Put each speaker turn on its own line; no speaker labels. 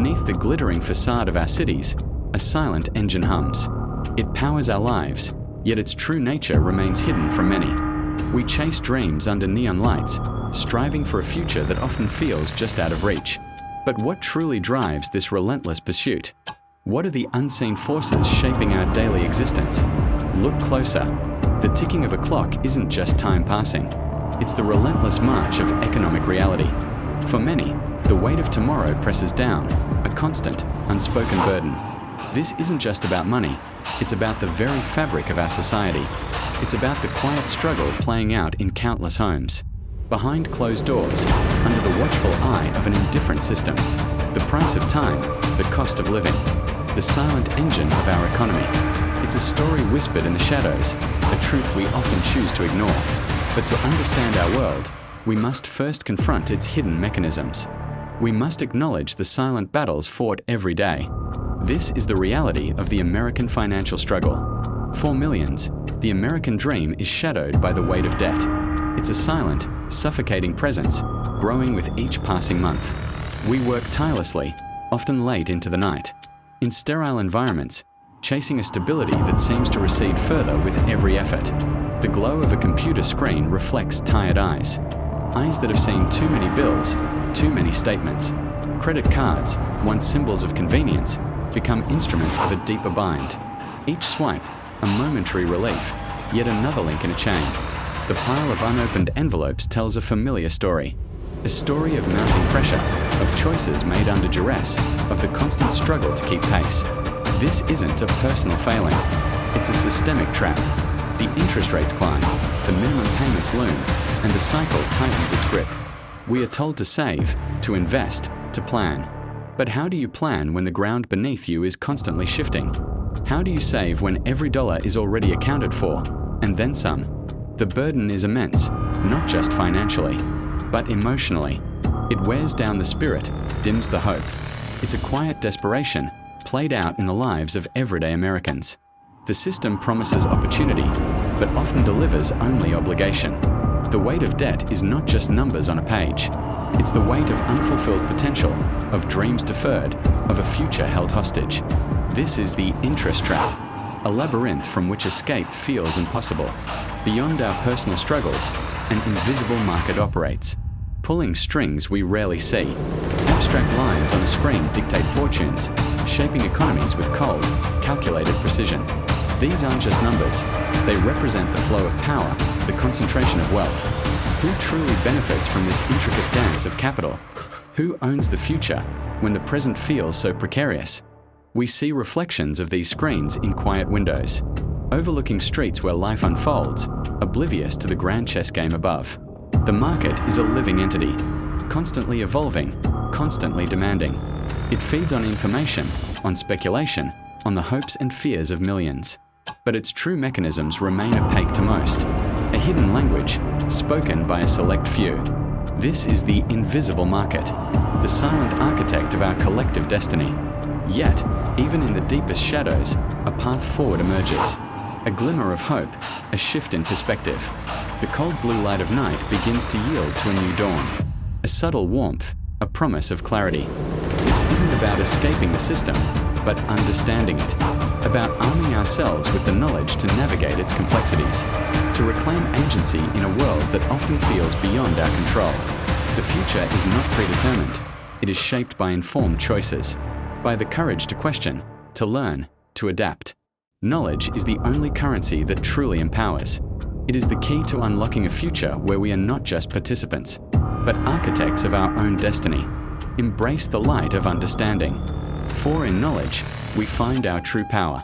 Beneath the glittering facade of our cities, a silent engine hums. It powers our lives, yet its true nature remains hidden from many. We chase dreams under neon lights, striving for a future that often feels just out of reach. But what truly drives this relentless pursuit? What are the unseen forces shaping our daily existence? Look closer. The ticking of a clock isn't just time passing. It's the relentless march of economic reality. For many, the weight of tomorrow presses down, a constant, unspoken burden. This isn't just about money, it's about the very fabric of our society. It's about the quiet struggle playing out in countless homes. Behind closed doors, under the watchful eye of an indifferent system. The price of time, the cost of living, the silent engine of our economy. It's a story whispered in the shadows, a truth we often choose to ignore. But to understand our world, we must first confront its hidden mechanisms. We must acknowledge the silent battles fought every day. This is the reality of the American financial struggle. For millions, the American dream is shadowed by the weight of debt. It's a silent, suffocating presence, growing with each passing month. We work tirelessly, often late into the night, in sterile environments, chasing a stability that seems to recede further with every effort. The glow of a computer screen reflects tired eyes that have seen too many bills, too many statements. Credit cards, once symbols of convenience, become instruments of a deeper bind. Each swipe, a momentary relief, yet another link in a chain. The pile of unopened envelopes tells a familiar story. A story of mounting pressure, of choices made under duress, of the constant struggle to keep pace. This isn't a personal failing. It's a systemic trap. The interest rates climb, the minimum payments loom, and the cycle tightens its grip. We are told to save, to invest, to plan. But how do you plan when the ground beneath you is constantly shifting? How do you save when every dollar is already accounted for, and then some? The burden is immense, not just financially, but emotionally. It wears down the spirit, dims the hope. It's a quiet desperation, played out in the lives of everyday Americans. The system promises opportunity, but often delivers only obligation. The weight of debt is not just numbers on a page. It's the weight of unfulfilled potential, of dreams deferred, of a future held hostage. This is the interest trap, a labyrinth from which escape feels impossible. Beyond our personal struggles, an invisible market operates, pulling strings we rarely see. Abstract lines on a screen dictate fortunes, shaping economies with cold, calculated precision. These aren't just numbers. They represent the flow of power, the concentration of wealth. Who truly benefits from this intricate dance of capital? Who owns the future when the present feels so precarious? We see reflections of these screens in quiet windows, overlooking streets where life unfolds, oblivious to the grand chess game above. The market is a living entity, constantly evolving, constantly demanding. It feeds on information, on speculation, on the hopes and fears of millions. But its true mechanisms remain opaque to most, a hidden language spoken by a select few. This is the invisible market, the silent architect of our collective destiny. Yet, even in the deepest shadows, a path forward emerges. A glimmer of hope, a shift in perspective. The cold blue light of night begins to yield to a new dawn. A subtle warmth, a promise of clarity. This isn't about escaping the system, but understanding it. About arming ourselves with the knowledge to navigate its complexities. To reclaim agency in a world that often feels beyond our control. The future is not predetermined. It is shaped by informed choices. By the courage to question, to learn, to adapt. Knowledge is the only currency that truly empowers. It is the key to unlocking a future where we are not just participants, but architects of our own destiny. Embrace the light of understanding. For in knowledge, we find our true power.